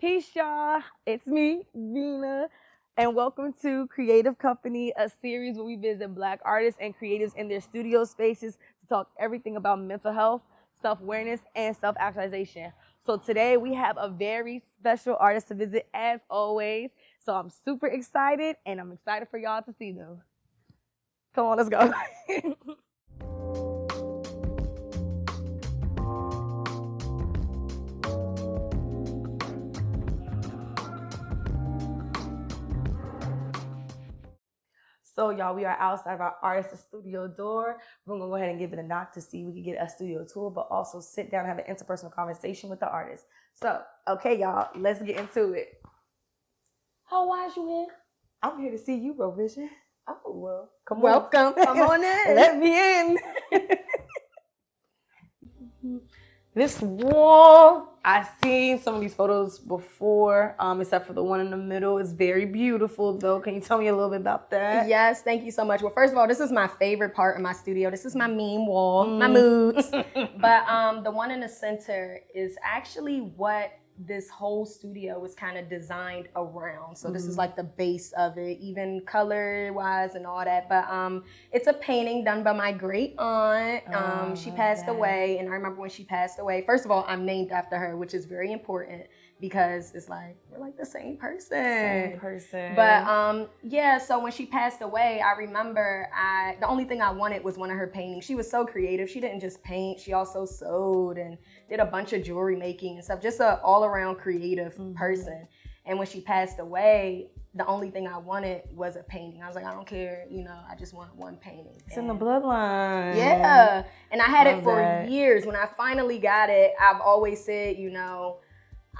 Peace, y'all. It's me, Vina, and welcome to Creative Kompany, a series where we visit Black artists and creatives in their studio spaces to talk everything about mental health, self-awareness, and self-actualization. So today we have a very special artist to visit as always. So I'm super excited, and I'm excited for y'all to see them. Come on, let's go. So y'all, we are outside of our artist's studio door. We're gonna go ahead and give it a knock to see if we can get a studio tour, but also sit down and have an interpersonal conversation with the artist. So, okay, y'all, let's get into it. How wise you in? I'm here to see you, Roe Vision. Oh, well. Come Welcome. on. Come on in. Let me in. This wall, I've seen some of these photos before, except for the one in the middle. It's very beautiful, though. Can you tell me a little bit about that? Yes, thank you so much. Well, first of all, this is my favorite part of my studio. This is my meme wall, my moods. But the one in the center is actually what this whole studio was kind of designed around. So this is like the base of it, even color-wise and all that. But it's a painting done by my great aunt. She passed away, and I remember when she passed away. First of all, I'm named after her, which is very important because it's like we're like the same person. Same person. But yeah, so when she passed away, I remember the only thing I wanted was one of her paintings. She was so creative. She didn't just paint, she also sewed and did a bunch of jewelry making and stuff. Just an all-around creative person. And when she passed away, the only thing I wanted was a painting. I was like, I don't care, I just want one painting. It's in the bloodline. Yeah. And I had Love it for that. years. When I finally got it, I've always said,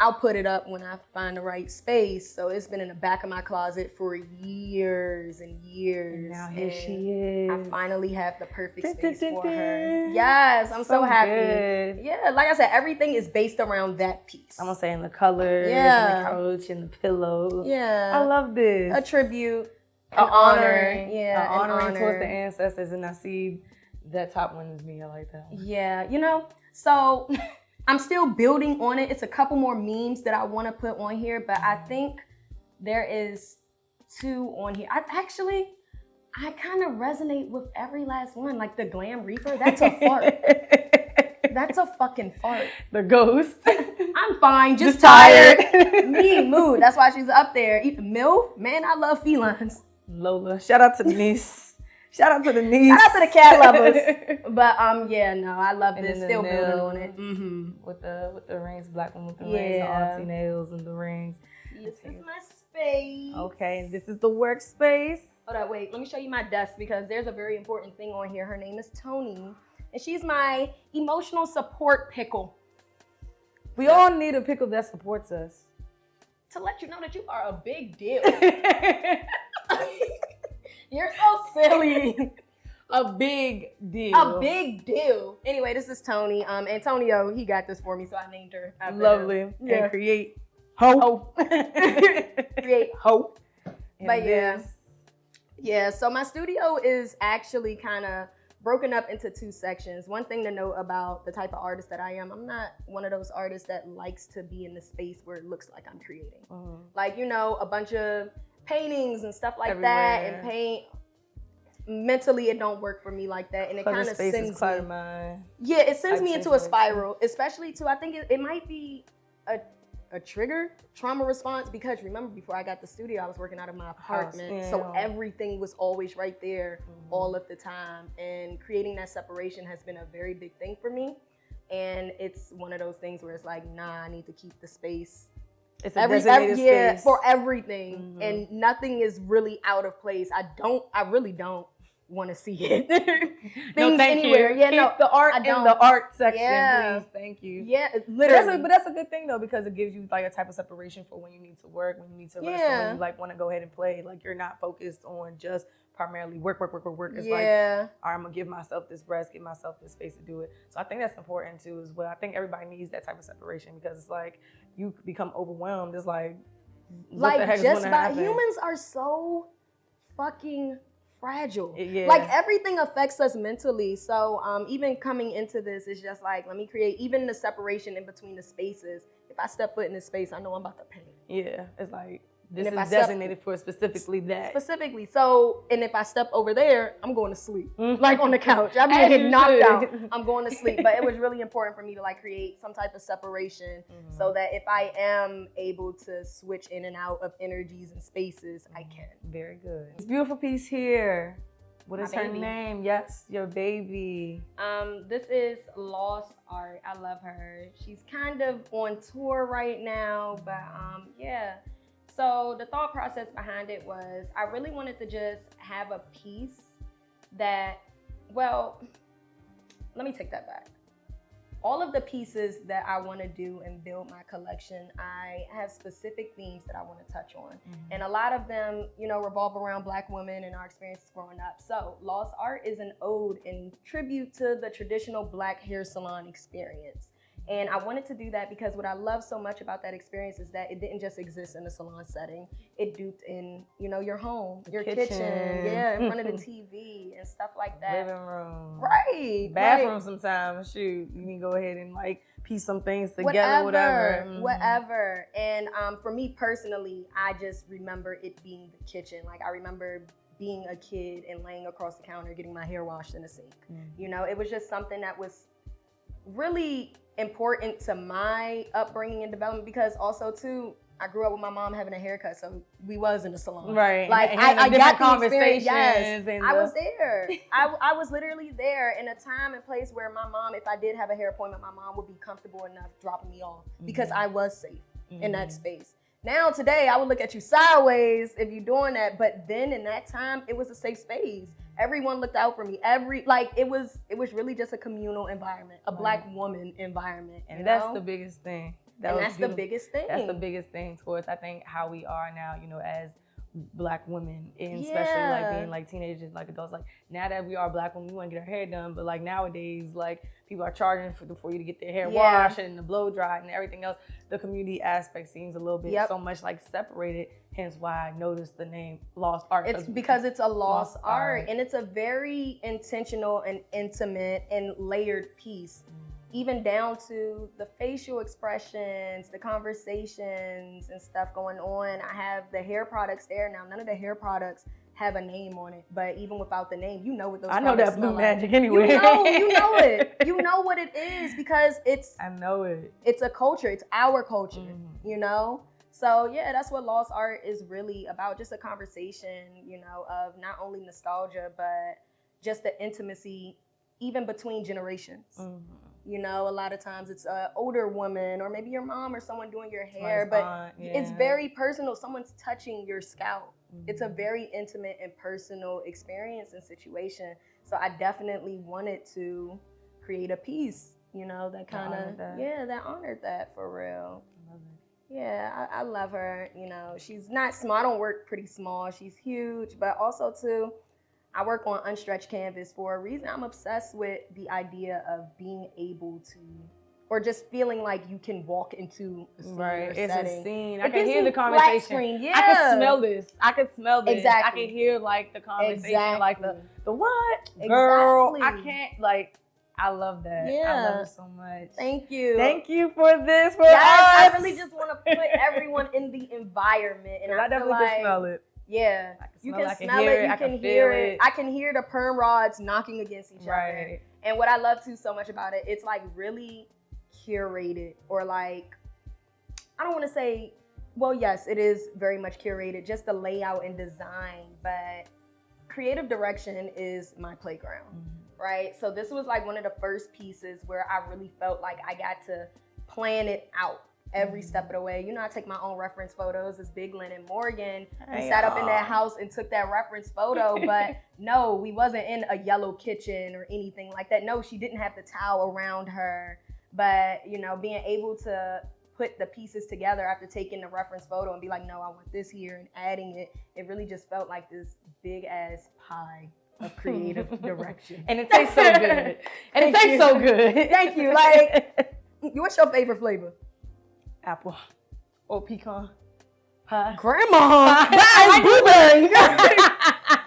I'll put it up when I find the right space. So it's been in the back of my closet for years and years. And now here she is. I finally have the perfect space for her. Yes, I'm so happy. Good. Yeah, like I said, everything is based around that piece. I'm gonna say in the colors, Yeah. and the couch, and the pillows. Yeah. I love this. A tribute, An honor. Yeah, an honoring honor. towards the ancestors. And I see that top one is me. I like that one. Yeah, so I'm still building on it. It's a couple more memes that I want to put on here, but I think there is 2 on here. I kind of resonate with every last one. Like the Glam Reaper, that's a fart. That's a fucking fart. The ghost. I'm fine, just tired. Me, mood. That's why she's up there. MILF, man, I love felines. Lola. Shout out to the niece. Shout out to the niece. Shout out to the cat lovers. But yeah, no, I love And this. then Still the building nails on it. with the rings, black one with the rings, the auntie nails and the rings. This is my space. Okay, this is the workspace. Hold on, wait. Let me show you my desk because there's a very important thing on here. Her name is Tony, and she's my emotional support pickle. We all need a pickle that supports us. To let you know that you are a big deal. You're so silly. A big deal. A big deal. Anyway, this is Tony. Antonio, he got this for me, so I named her after Lovely. him. Yeah. And create hope. Create hope. And But yeah. this. Yeah, so my studio is actually kind of broken up into 2 sections. One thing to note about the type of artist that I am, I'm not one of those artists that likes to be in the space where it looks like I'm creating. Like, a bunch of paintings and stuff like that and paint. Mentally, it don't work for me like that, and it kind of sends me. Yeah, it sends me into a spiral, especially too. I think it might be a trigger trauma response because remember before I got the studio, I was working out of my apartment, so everything was always right there all of the time, and creating that separation has been a very big thing for me, and it's one of those things where it's like, nah, I need to keep the space. It's a designated space for everything, and nothing is really out of place. I really don't want to see it. Things anywhere. You. Yeah, Keep the art in the art section, please. Thank you. Yeah, literally. But that's a good thing though, because it gives you like a type of separation for when you need to work, when you need to rest, or when you like want to go ahead and play. Like you're not focused on just primarily work. It's like, all right, I'm gonna give myself this rest, give myself this space to do it. So I think that's important too as well. I think everybody needs that type of separation because it's like you become overwhelmed. It's like what the heck is gonna happen? Humans are so fucking fragile. Yeah. Like everything affects us mentally. So even coming into this, it's just like, let me create even the separation in between the spaces. if I step foot in this space, I know I'm about to paint. Yeah, it's like this if is I step- designated for specifically that. Specifically. So, and if I step over there, I'm going to sleep. Mhm. Like on the couch. I'm As getting you knocked should. out. I'm going to sleep. But it was really important for me to like create some type of separation so that if I am able to switch in and out of energies and spaces, I can. Very good. This beautiful piece here. What is My her baby. name? Yes, your baby. This is Lost Art. I love her. She's kind of on tour right now, but yeah. So the thought process behind it was I really wanted to just have a piece that, well, let me take that back. All of the pieces that I want to do and build my collection, I have specific themes that I want to touch on. And a lot of them, you know, revolve around Black women and our experiences growing up. So Lost Art is an ode and tribute to the traditional Black hair salon experience. And I wanted to do that because what I love so much about that experience is that it didn't just exist in a salon setting. It duped in, you know, your home, your kitchen, yeah, in front of the TV and stuff like that. Living room. Right. Bathroom right. sometimes. Shoot, you can go ahead and like piece some things together, whatever. Whatever. And for me personally, I just remember it being the kitchen. Like I remember being a kid and laying across the counter getting my hair washed in the sink. You know, it was just something that was really important to my upbringing and development because also too, I grew up with my mom having a haircut, so we was in the salon. Right. Like And I got the conversations. experience. Yes, and I was there. I was literally there in a time and place where my mom, if I did have a hair appointment, my mom would be comfortable enough dropping me off because I was safe in that space. Now today, I would look at you sideways if you're doing that, but then in that time, it was a safe space. Everyone looked out for me. It was really just a communal environment, a Black woman environment. And that's the biggest thing. That's the biggest thing. That's the biggest thing towards, I think, how we are now, you know, as Black women, and especially like being like teenagers, like adults. Like now that we are Black women, we want to get our hair done, but like nowadays, like people are charging for you to get their hair washed and the blow dry and everything else. The community aspect seems a little bit so much like separated. Hence why I noticed the name Lost Art. It's because it's a lost art, and it's a very intentional and intimate and layered piece. Even down to the facial expressions, the conversations and stuff going on. I have the hair products there now. None of the hair products have a name on it, but even without the name, you know what those I know products that blue smell magic like. anyway. You know it. You know what it is because I know it. It's a culture. It's our culture, you know? So yeah, that's what Lost Art is really about. Just a conversation, you know, of not only nostalgia, but just the intimacy even between generations. You know, a lot of times it's an older woman or maybe your mom or someone doing your hair, but it's very personal. Someone's touching your scalp. It's a very intimate and personal experience and situation. So I definitely wanted to create a piece, you know, that kind of, that honored that for real. I love it. Yeah, I love her. You know, she's not small. I don't work pretty small. She's huge, but also too, I work on unstretched canvas for a reason. I'm obsessed with the idea of being able to, or just feeling like you can walk into a scene or It's setting. a scene. I can hear the conversation. Screen. I can smell this. I can smell this. Exactly. I can hear like the conversation, Exactly. like the what? Girl, Exactly. I can't like. I love that. Yeah. I love it so much. Thank you. Thank you for this for yes, us. I really just want to put everyone in the environment, and I definitely feel like, can smell it. Yeah, You can can smell hear it. it. You I can can hear feel it. it. I can hear the perm rods knocking against each other. Right. And what I love too so much about it, it's like really curated, or like, I don't want to say, well, yes, it is very much curated, just the layout and design, but creative direction is my playground, right? So this was like one of the first pieces where I really felt like I got to plan it out every step of the way. You know, I take my own reference photos. It's Big Lynn and Morgan. We sat up in that house and took that reference photo, but no, we wasn't in a yellow kitchen or anything like that. No, she didn't have the towel around her, but you know, being able to put the pieces together after taking the reference photo and be like, no, I want this here, and adding it, it really just felt like this big ass pie of creative direction. And it tastes so good. And it tastes so good. Thank you. Like, what's your favorite flavor? Apple or pecan pie. Grandma. That's blueberry.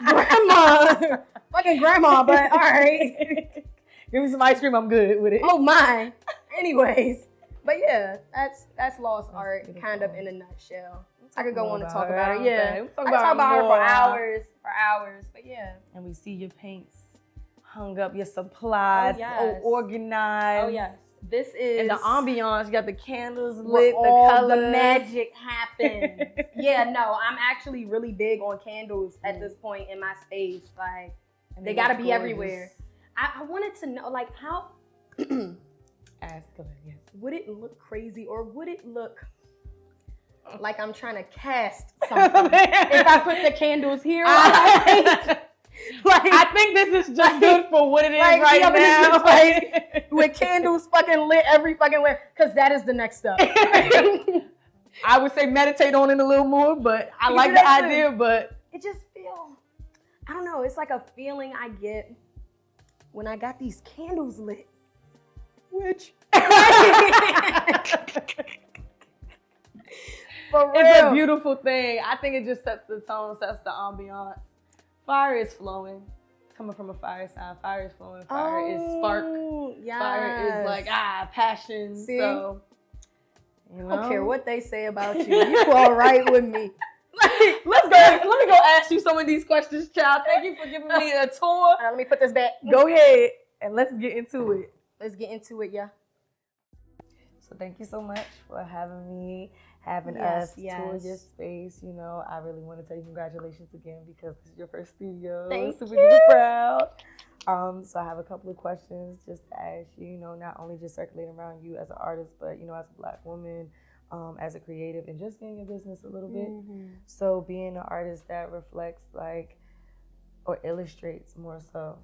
Grandma. Fucking grandma, but all right. Give me some ice cream, I'm good with it. Oh my. Anyways, But yeah, that's lost art, beautiful. kind of in a nutshell. I could Talk go on more and talk about about her. it. Yeah, We I could talk about her for hours. But yeah. And we see your paints hung up, your supplies, yes. organized. Oh yes. This is and the ambiance. You got the candles where lit, the all colors. the magic happens. Yeah, no, I'm actually really big on candles at this point in my space. Like, And they gotta be everywhere. I wanted to know, like, how would it look crazy, or would it look like I'm trying to cast something if I put the candles here? Like, I think this is just good for what it is right now. Like, with candles fucking lit every fucking way, because that is the next step. I would say meditate on it a little more, but I like the idea, but it just feels, I don't know, it's like a feeling I get when I got these candles lit. Which? For real. It's a beautiful thing. I think it just sets the tone, sets the ambiance. Fire is flowing. Coming from a fire sign, fire is flowing. Fire is spark. Yes. Fire is like passion. See? So, I don't care what they say about you. You all right with me. Let's go. Let me go ask you some of these questions, child. Thank you for giving me a tour. Let me put this back. Go ahead and let's get into it. Let's get into it, yeah. So thank you so much for having me, having us tour your space. You know, I really want to tell you congratulations again because this is your first studio. Thank super you. duper proud. So I have a couple of questions just to ask you. You know, not only just circulating around you as an artist, but you know, as a Black woman, as a creative, and just in your business a little bit. Mm-hmm. So being an artist that reflects like, or illustrates more so,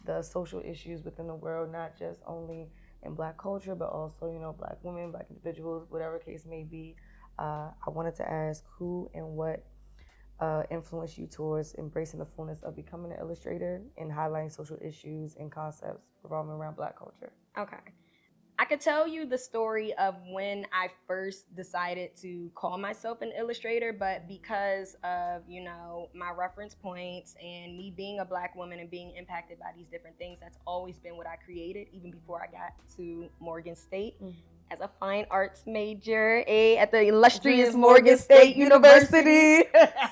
the social issues within the world, not just only in Black culture, but also, you know, Black women, Black individuals, whatever case may be. I wanted to ask who and what influenced you towards embracing the fullness of becoming an illustrator and highlighting social issues and concepts revolving around Black culture. Okay. I could tell you the story of when I first decided to call myself an illustrator, but because of, you know, my reference points and me being a Black woman and being impacted by these different things, that's always been what I created, even before I got to Morgan State. As a fine arts major at the illustrious Morgan State University.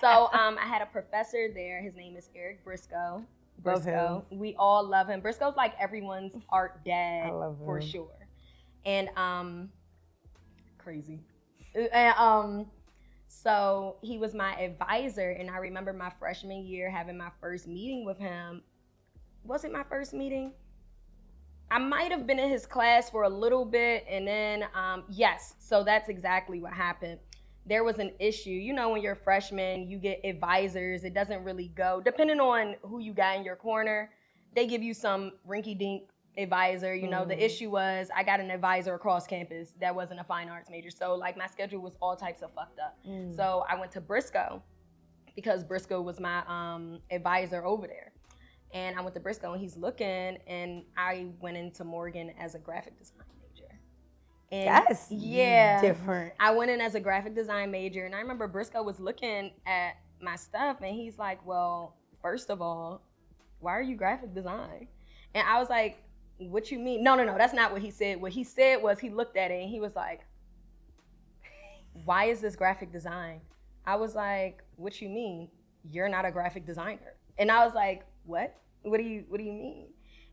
So I had a professor there. His name is Eric Briscoe. Love him. We all love him. Briscoe's like everyone's art dad. I love him. For sure. And crazy. And so he was my advisor, and I remember my freshman year having my first meeting with him. Was it my first meeting? I might have been in his class for a little bit, and then yes, so that's exactly what happened. There was an issue. You know, when you're a freshman, you get advisors. It doesn't really go, depending on who you got in your corner, they give you some rinky-dink advisor. You know, the issue was I got an advisor across campus that wasn't a fine arts major. So like my schedule was all types of fucked up. So I went to Briscoe because Briscoe was my advisor over there. And I went to Briscoe and he's looking, and I went into Morgan as a graphic design major. And That's different. I went in as a graphic design major, and I remember Briscoe was looking at my stuff and he's like, well, first of all, why are you graphic design? And I was like, what you mean? No, that's not what he said. What he said was he looked at it and he was like, why is this graphic design? I was like, what you mean? You're not a graphic designer. And I was like, what? What do you mean?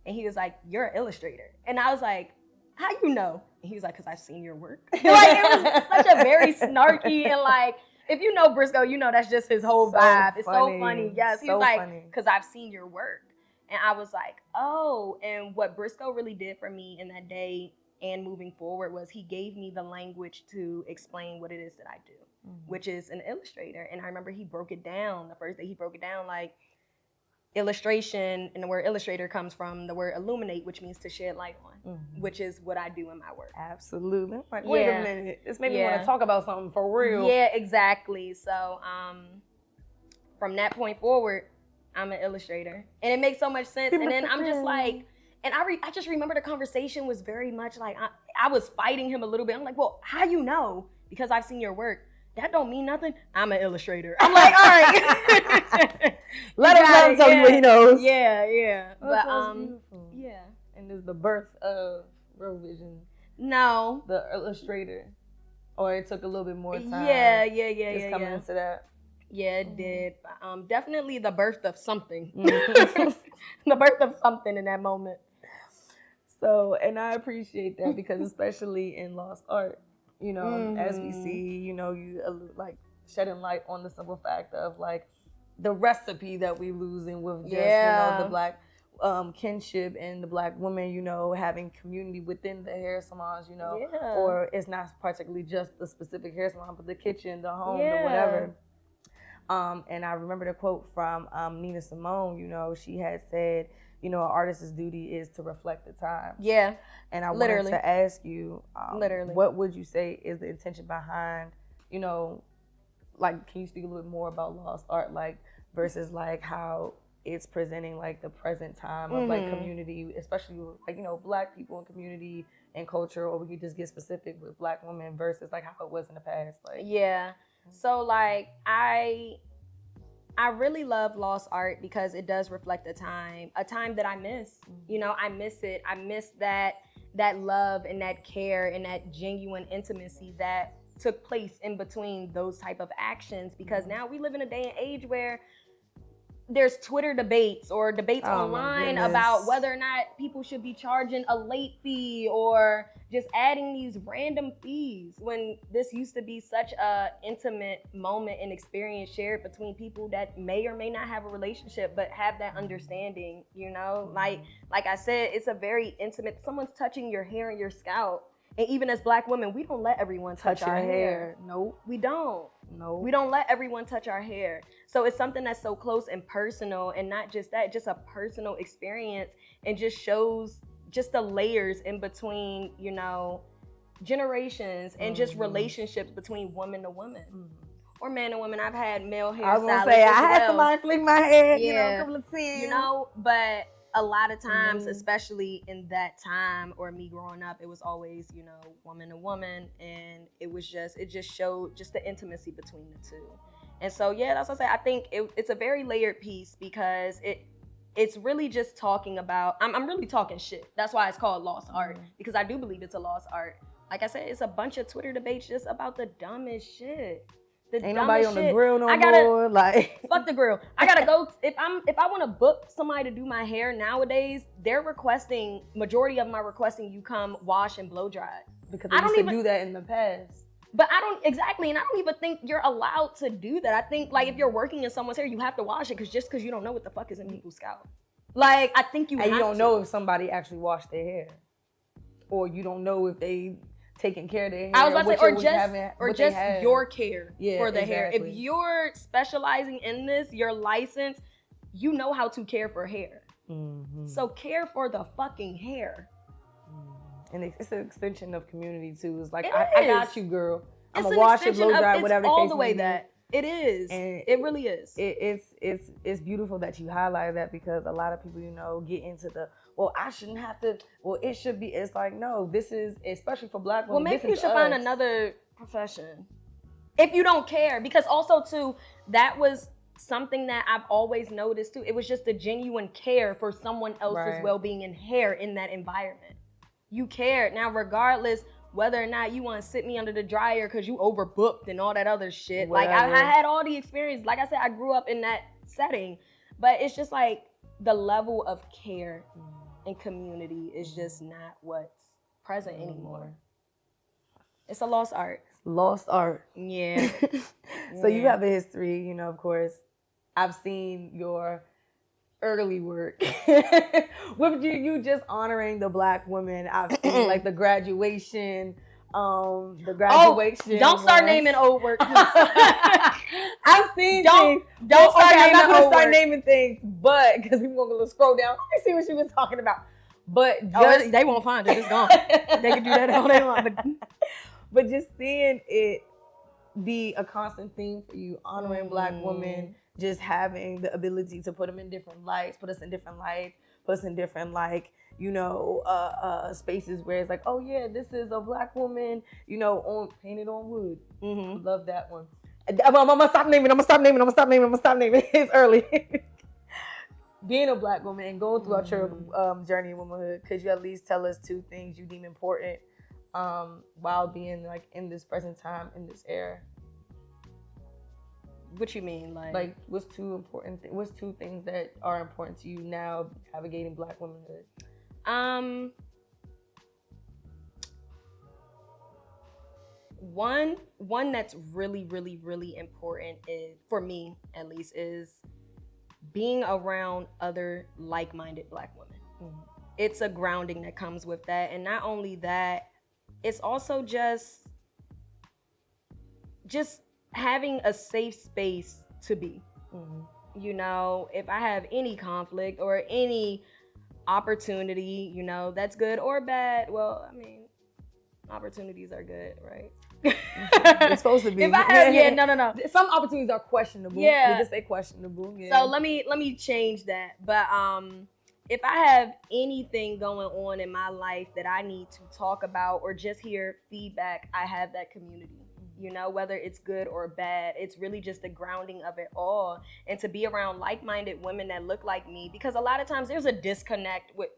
And he was like, you're an illustrator. And I was like, how you know? And he was like, because I've seen your work. Like, it was such a very snarky, and like, if you know Briscoe, you know that's just his whole vibe. It's so funny. Yes, he's like, because I've seen your work. And I was like, oh. And what Briscoe really did for me in that day and moving forward was he gave me the language to explain what it is that I do, which is an illustrator. And I remember he broke it down. The first day he broke it down, like, illustration, and the word illustrator comes from the word illuminate, which means to shed light on, which is what I do in my work. Absolutely. Like, wait a minute. This made me want to talk about something for real. Yeah, exactly. So from that point forward, I'm an illustrator. And it makes so much sense. And then I'm just like, and I just remember the conversation was very much like, I was fighting him a little bit. I'm like, well, how you know? Because I've seen your work. That don't mean nothing. I'm an illustrator. I'm like, all right. Let him tell you what he knows. Yeah. But yeah. And there's the birth of Roe Vision. No. The illustrator. Or it took a little bit more time. Yeah. Coming into that. Yeah, it did. Definitely the birth of something. The birth of something in that moment. So, and I appreciate that because especially in lost art, you know, as we see, you know, you like shedding light on the simple fact of like the recipe that we losing with just, you know, the Black kinship and the Black woman, you know, having community within the hair salons, you know, or it's not particularly just the specific hair salon, but the kitchen, the home, the whatever. And I remember the quote from Nina Simone, you know, she had said, you know, an artist's duty is to reflect the time. Yeah. And I wanted to ask you, what would you say is the intention behind, you know, like, can you speak a little bit more about lost art, like, versus like how it's presenting like the present time of like community, especially with, like, you know, Black people in community and culture, or we could just get specific with Black women versus like how it was in the past, like. Yeah. So like I really love lost art because it does reflect a time that I miss. You know, I miss it. I miss that love and that care and that genuine intimacy that took place in between those type of actions, because now we live in a day and age where there's Twitter debates or debates online about whether or not people should be charging a late fee or just adding these random fees, when this used to be such a intimate moment and experience shared between people that may or may not have a relationship but have that understanding, you know? Like I said, it's a very intimate, someone's touching your hair and your scalp. And even as Black women, we don't let everyone touch our hair. Nope. We don't. No. We don't let everyone touch our hair. So it's something that's so close and personal, and not just that, just a personal experience, and just shows just the layers in between, you know, generations and just relationships between woman to woman. Or man to woman. I've had male hairstylists. I was gonna say, I had somebody flick my hair, you know, a couple of times. You know, but a lot of times, especially in that time or me growing up, it was always, you know, woman to woman, and it just showed just the intimacy between the two. And so, yeah, that's what I say. I think it's a very layered piece because it's really just talking about, I'm really talking shit. That's why it's called lost art, because I do believe it's a lost art. Like I said, it's a bunch of Twitter debates just about the dumbest shit. Ain't nobody on the grill no more. Like, fuck the grill. I gotta go. If I want to book somebody to do my hair nowadays, they're requesting, majority of them are requesting you come wash and blow dry. Because they used to do that in the past. But I don't and I don't even think you're allowed to do that. I think like if you're working in someone's hair, you have to wash it, because you don't know what the fuck is in people's scalp. Like, I think you have to. And you don't know if somebody actually washed their hair, or you don't know if they taking care of their hair. I was about to say, or just your care for the hair. If you're specializing in this, your license, you know how to care for hair. So care for the fucking hair. And it's an extension of community too. It's like, I got you, girl. I'm gonna wash it, blow dry, whatever the case may be. All the way that. It is. And it really is. It's beautiful that you highlight that, because a lot of people, you know, get into the, well, I shouldn't have to, well, it should be. It's like, no, this is, especially for Black women. Well, maybe you should find another profession if you don't care. Because also too, that was something that I've always noticed too. It was just a genuine care for someone else's well-being and hair in that environment. You cared. Now, regardless whether or not you want to sit me under the dryer because you overbooked and all that other shit. Whatever. Like, I had all the experience. Like I said, I grew up in that setting. But it's just like the level of care and community is just not what's present anymore. It's a lost art. Lost art. Yeah. So you have a history, you know, of course. I've seen your early work with you just honoring the Black women. I've seen like the graduation. Don't start naming old work. I've seen things. Don't start naming. I'm not gonna start work. naming things, but because we won't go scroll down. Let me see what she was talking about. But they won't find it. It's gone. They can do that all day long. But just seeing it be a constant theme for you, honoring Black women, just having the ability to put them in different lights, put us in different like, you know, spaces where it's like, oh yeah, this is a Black woman, you know, painted on wood. Love that one. I'm gonna stop naming. It's early. Being a Black woman and going throughout your journey in womanhood, could you at least tell us two things you deem important while being like in this present time, in this era? What you mean, like what's two things that are important to you now navigating Black womanhood? One that's really, really, really important is, for me at least, is being around other like-minded Black women. Mm-hmm. It's a grounding that comes with that, and not only that, it's also just having a safe space to be. Mm-hmm. You know, if I have any conflict or any opportunity, you know, that's good or bad. Well, I mean, opportunities are good, right? It's supposed to be. If I have, no. Some opportunities are questionable. Yeah. We just say questionable. Yeah. So let me change that. But if I have anything going on in my life that I need to talk about or just hear feedback, I have that community. You know, whether it's good or bad, it's really just the grounding of it all. And to be around like-minded women that look like me, because a lot of times there's a disconnect with,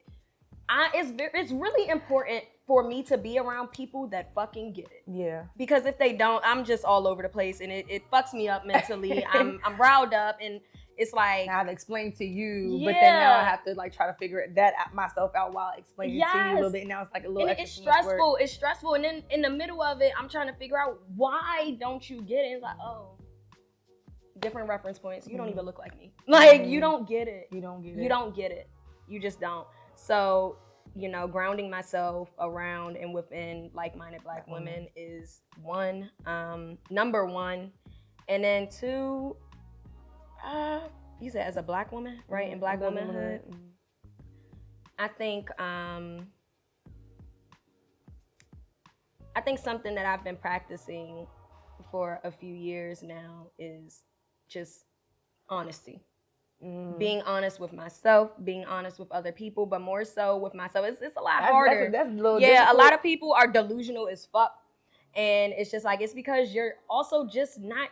it's really important for me to be around people that fucking get it. Yeah. Because if they don't, I'm just all over the place and it fucks me up mentally. I'm riled up and it's like, now I have to explain to you, but then now I have to like try to figure that myself out while explaining to you a little bit. And now it's like a little extra. It's stressful. It's stressful. And then in the middle of it, I'm trying to figure out, why don't you get it? It's like, oh, different reference points. You don't even look like me. Like, you don't get it. You don't get it. You don't get it. You just don't. So, you know, grounding myself around and within like-minded Black women is one, number one. And then two, you said as a Black woman, right? In Black womanhood. I think something that I've been practicing for a few years now is just honesty. Being honest with myself, being honest with other people, but more so with myself. It's a lot harder. That's a little difficult. A lot of people are delusional as fuck. And it's just like, it's because you're also just not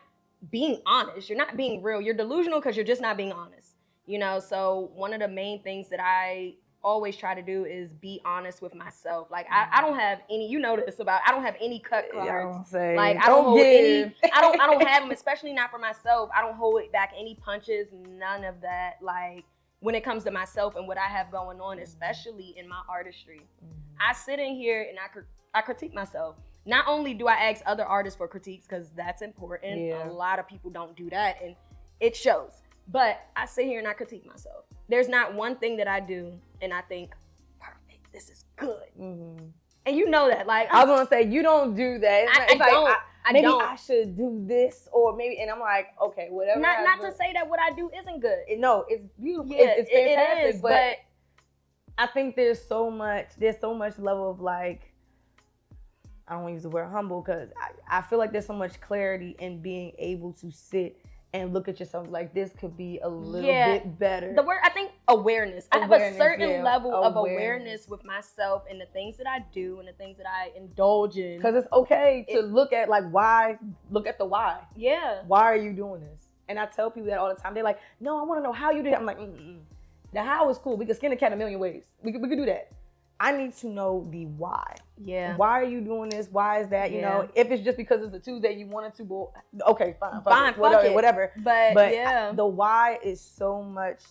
being honest. You're not being real. You're delusional because you're just not being honest. You know, so one of the main things that I always try to do is be honest with myself. Like I don't have any, you know this about, I don't have any cut cards. Like I don't hold any, I don't have them, especially not for myself. I don't hold back any punches, none of that. Like when it comes to myself and what I have going on, especially in my artistry, I sit in here and I critique myself. Not only do I ask other artists for critiques, because that's important. A lot of people don't do that and it shows. But I sit here and I critique myself. There's not one thing that I do and I think, perfect, this is good. And you know that, like. I was gonna say, you don't do that. I don't. I should do this or maybe, and I'm like, okay, whatever. Not to say that what I do isn't good. No, it's beautiful. Yeah, it's fantastic. It is, but I think there's so much level of like, I don't want to use the word humble because I feel like there's so much clarity in being able to sit and look at yourself like this could be a little bit better. The word, I think, awareness. I have a certain level of awareness with myself and the things that I do and the things that I indulge in. Because it's okay to look at like why, look at the why. Yeah. Why are you doing this? And I tell people that all the time. They're like, no, I want to know how you did it. I'm like, the how is cool. We can skin a cat a million ways. We could do that. I need to know the why. Yeah. Why are you doing this? Why is that? You know, if it's just because it's a Tuesday you wanted to, well, okay, fine, whatever. But yeah, the why is so much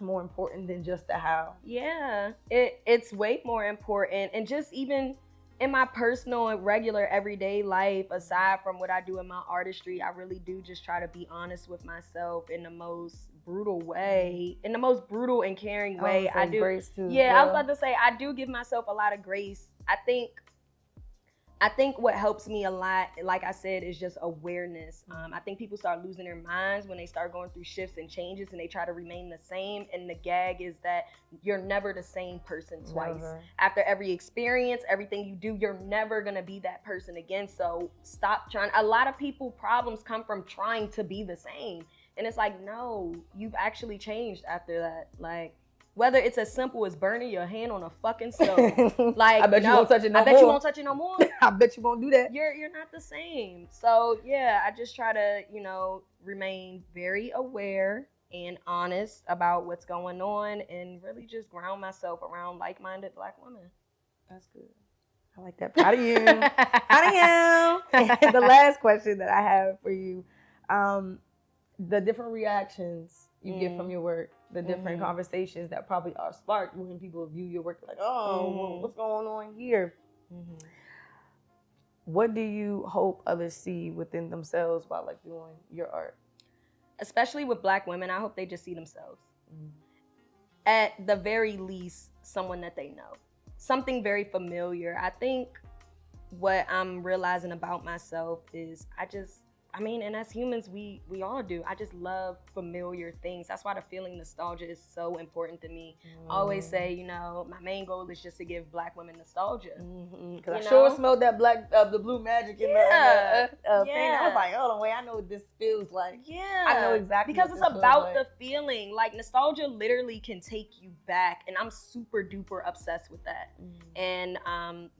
more important than just the how. Yeah, it's way more important. And just even in my personal and regular everyday life, aside from what I do in my artistry, I really do just try to be honest with myself in the most brutal way, in the most brutal and caring way. I do. Grace too. Yeah, I was about to say, I do give myself a lot of grace. I think what helps me a lot, like I said, is just awareness. I think people start losing their minds when they start going through shifts and changes and they try to remain the same. And the gag is that you're never the same person twice. Never. After every experience, everything you do, you're never going to be that person again. So stop trying. A lot of people problems come from trying to be the same. And it's like, no, you've actually changed after that. Like, whether it's as simple as burning your hand on a fucking stove. Like, I bet you won't touch it no more. I bet you won't touch it no more. I bet you won't do that. You're not the same. So yeah, I just try to, remain very aware and honest about what's going on and really just ground myself around like-minded Black women. That's good. I like that. Proud of you. Proud of you. The last question that I have for you, the different reactions you get from your work, the different conversations that probably are sparked when people view your work, like, oh, what's going on here? What do you hope others see within themselves while like doing your art? Especially with Black women, I hope they just see themselves. At the very least, someone that they know. Something very familiar. I think what I'm realizing about myself is and as humans, we all do. I just love familiar things. That's why the feeling nostalgia is so important to me. I always say, my main goal is just to give Black women nostalgia. Because I sure smelled that the blue magic in the thing. I was like, oh, wait, I know what this feels like. Yeah. I know exactly because what it's this about feels like. the feeling. Like, nostalgia literally can take you back, and I'm super duper obsessed with that. And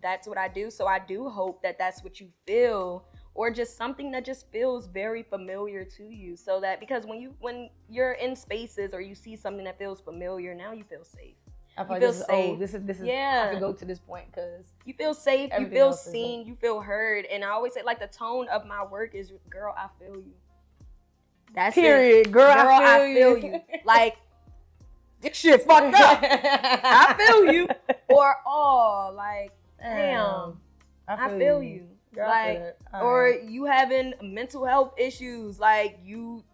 that's what I do. So I do hope that that's what you feel, or just something that just feels very familiar to you, so that, because when you're in spaces or you see something that feels familiar, now you feel safe. You feel safe. This is I can go to this point because you feel safe, you feel seen, you feel heard. And I always say, like, the tone of my work is, girl, I feel you. That's period. It. Girl, I feel you. Like, this shit fucked up. I feel you. Or, oh, like, damn, I feel you. Girl, like, or you having mental health issues, like you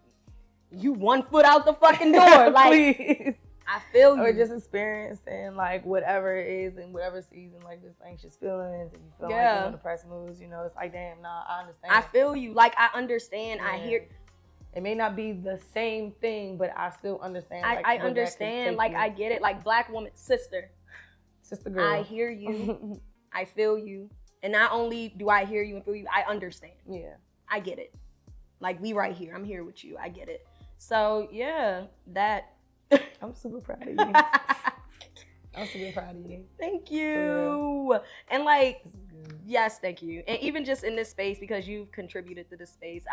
1 foot out the fucking door, like, please. I feel you. Or just experiencing like whatever it is in whatever season, like this anxious feelings, and you feel like you're in depressed moods. It's like, damn, nah, I understand. I feel you. Like, I understand. I hear. It may not be the same thing, but I still understand. I understand. Like, I get it. Like, Black woman, sister girl, I hear you. I feel you. And not only do I hear you and feel you, I understand. Yeah. I get it. Like, we right here. I'm here with you. I get it. So, yeah, that. I'm super proud of you. I'm super proud of you. Thank you. And, like, yes, thank you. And even just in this space, because you've contributed to this space,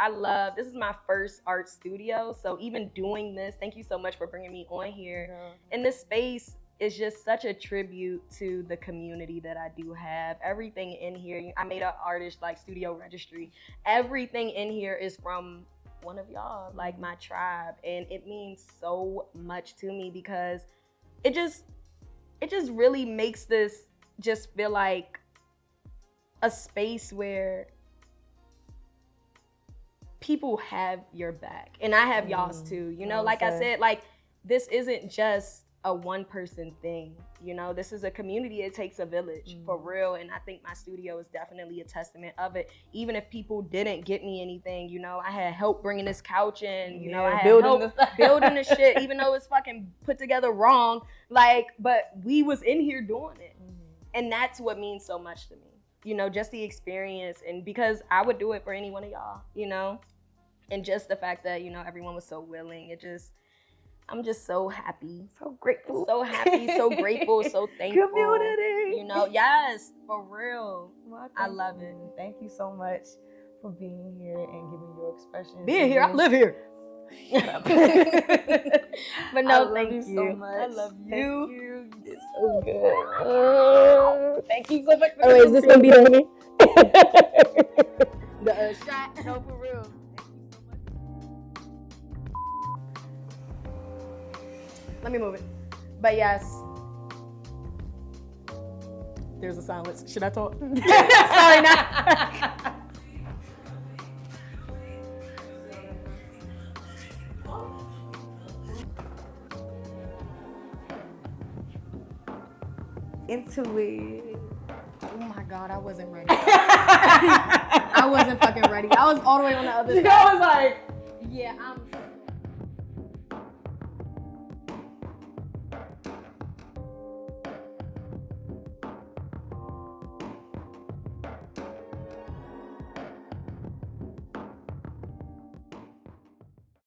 this is my first art studio. So even doing this, thank you so much for bringing me on here. In this space, it's just such a tribute to the community that I do have. Everything in here, I made an artist like studio registry. Everything in here is from one of y'all, like my tribe. And it means so much to me because it just really makes this just feel like a space where people have your back. And I have y'all's too. Like I said, like, this isn't just a one-person thing. This is a community. It takes a village, for real. And I think my studio is definitely a testament of it. Even if people didn't get me anything, I had help bringing this couch in, I had help building this shit, even though it's fucking put together wrong. Like, but we was in here doing it. And that's what means so much to me. Just the experience, and because I would do it for any one of y'all, and just the fact that, everyone was so willing. I'm just so happy. So grateful. So happy, so grateful, so thankful. Community. Yes, for real. Well, I love it. Thank you so much for being here and giving your expression. Being here, I live here. Shut up. But no, thank you so much. I love you. Thank you. You did so good. Thank you so much for is this gonna be the shot? No, for real. Let me move it. But yes. There's a silence. Should I talk? Sorry, not. Into it. Oh my God, I wasn't ready. I wasn't fucking ready. I was all the way on the other side. I was like, yeah, I'm